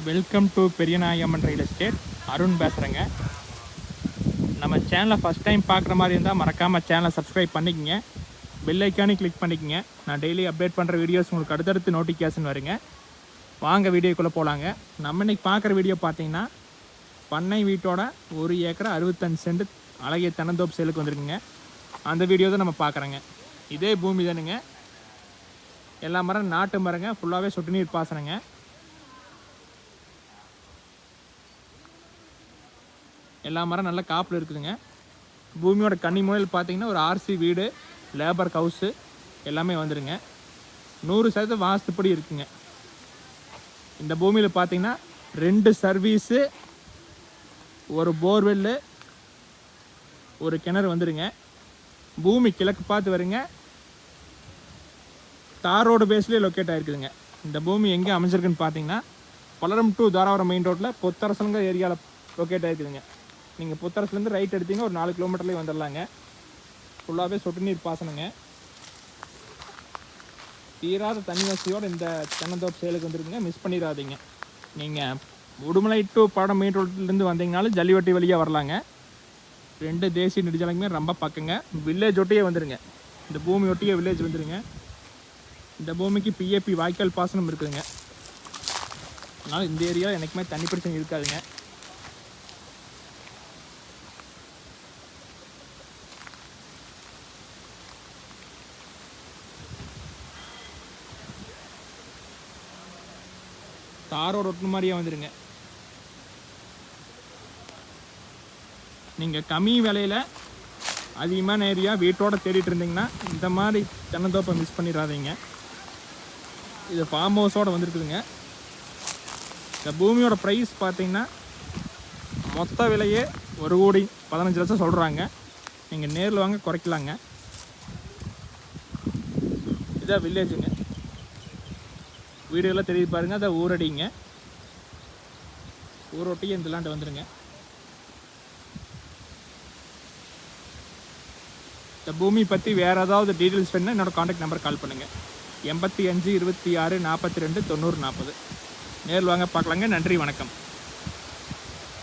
Welcome to Periyanayamman real estate. Arun பேசுகிறேங்க. நம்ம சேனலை ஃபஸ்ட் டைம் பார்க்குற மாதிரி இருந்தால் மறக்காமல் சேனலை சப்ஸ்கிரைப் பண்ணிக்கங்க. பெல் ஐக்கானே கிளிக் பண்ணிக்கங்க. நான் டெய்லி அப்டேட் பண்ணுற வீடியோஸ் உங்களுக்கு அடுத்தடுத்து நோட்டிஃபிகேஷன் வருங்க. வாங்க வீடியோக்குள்ளே போகலாங்க. நம்ம இன்றைக்கி பார்க்குற வீடியோ பார்த்தீங்கன்னா பண்ணை வீட்டோட 1 ஏக்கர் 65 சென்ட் அழகிய தென்னந்தோப்பு சேலுக்கு வந்துருக்குங்க. அந்த வீடியோ தான் நம்ம பார்க்குறோங்க. இதே பூமி தானுங்க. எல்லா மரம் நாட்டு மரங்க, ஃபுல்லாகவே சொட்டு நீர் பாசனங்க. எல்லா மரம் நல்ல காப்பில் இருக்குதுங்க. பூமியோட கன்னி மூலையில் பார்த்தீங்கன்னா ஒரு ஆர்சி வீடு, லேபர் ஹவுஸு எல்லாமே வந்துடுங்க. 100% வாஸ்துப்படி இருக்குங்க. இந்த பூமியில் பார்த்தீங்கன்னா 2 சர்வீஸு, ஒரு போர்வெல்லு, ஒரு கிணறு வந்துடுங்க. பூமி கிழக்கு பார்த்து வருங்க. தார் ரோடு பேஸ்லேயே லொக்கேட் ஆகிருக்குதுங்க. இந்த பூமி எங்கே அமைஞ்சிருக்குன்னு பார்த்தீங்கன்னா பல்லடம் டு தாராபுரம் மெயின் ரோட்டில் புத்தரசலுங்கிற ஏரியாவில் லொக்கேட் ஆகிருக்குதுங்க. நீங்கள் புத்தரசுலேருந்து ரைட் எடுத்தீங்க ஒரு 4 கிலோமீட்டர்லேயே வந்துடலாங்க. ஃபுல்லாகவே சொட்டு நீர் பாசனங்க. தீராத தண்ணி வசதியோடு இந்த தென்னந்தோப்பு சேலுக்கு வந்துருக்குங்க. மிஸ் பண்ணிடாதீங்க. நீங்கள் உடுமலை டு படம் மெயின் ரோட்லேருந்து வந்தீங்கனாலும் ஜல்லிவட்டி வழியாக வரலாங்க. 2 தேசிய நெடுஞ்சாலைக்குமே ரொம்ப பக்கங்க. வில்லேஜ் ஒட்டியே வந்துடுங்க. இந்த பூமி ஒட்டியே வில்லேஜ் வந்துடுங்க. இந்த பூமிக்கு பிஏபி வாய்க்கால் பாசனம் இருக்குதுங்க. அதனால் இந்த ஏரியா எனக்குமே தண்ணி பிரச்சனை இருக்காதுங்க. தாரோட ஒட்டு மாதிரியே வந்துடுங்க. நீங்கள் கம்மி விலையில் அதிகமான ஏரியா வீட்டோட தேடிட்டு இருந்தீங்கன்னா இந்த மாதிரி தென்னந்தோப்பை மிஸ் பண்ணிடாதீங்க. இது ஃபார்ம் ஹவுஸோடு வந்துருக்குதுங்க. இந்த பூமியோட ப்ரைஸ் பார்த்தீங்கன்னா மொத்த விலையே 1,15,00,000 சொல்கிறாங்க. நீங்கள் நேரில் வாங்க, குறைக்கலாங்க. இதான் வில்லேஜுங்க. வீடுகள்லாம் தெரியுது பாருங்கள். அதை ஊரடிங்க. ஊரொட்டியே இந்த லேண்ட் வந்துடுங்க. இந்த பூமி பற்றி வேறு ஏதாவது டீட்டெயில்ஸ் வேணுன்னா என்னோடய காண்டாக்ட் நம்பர் கால் பண்ணுங்கள். 85 26 42 90 40. நேரில் வாங்க, பார்க்கலாங்க. நன்றி, வணக்கம்.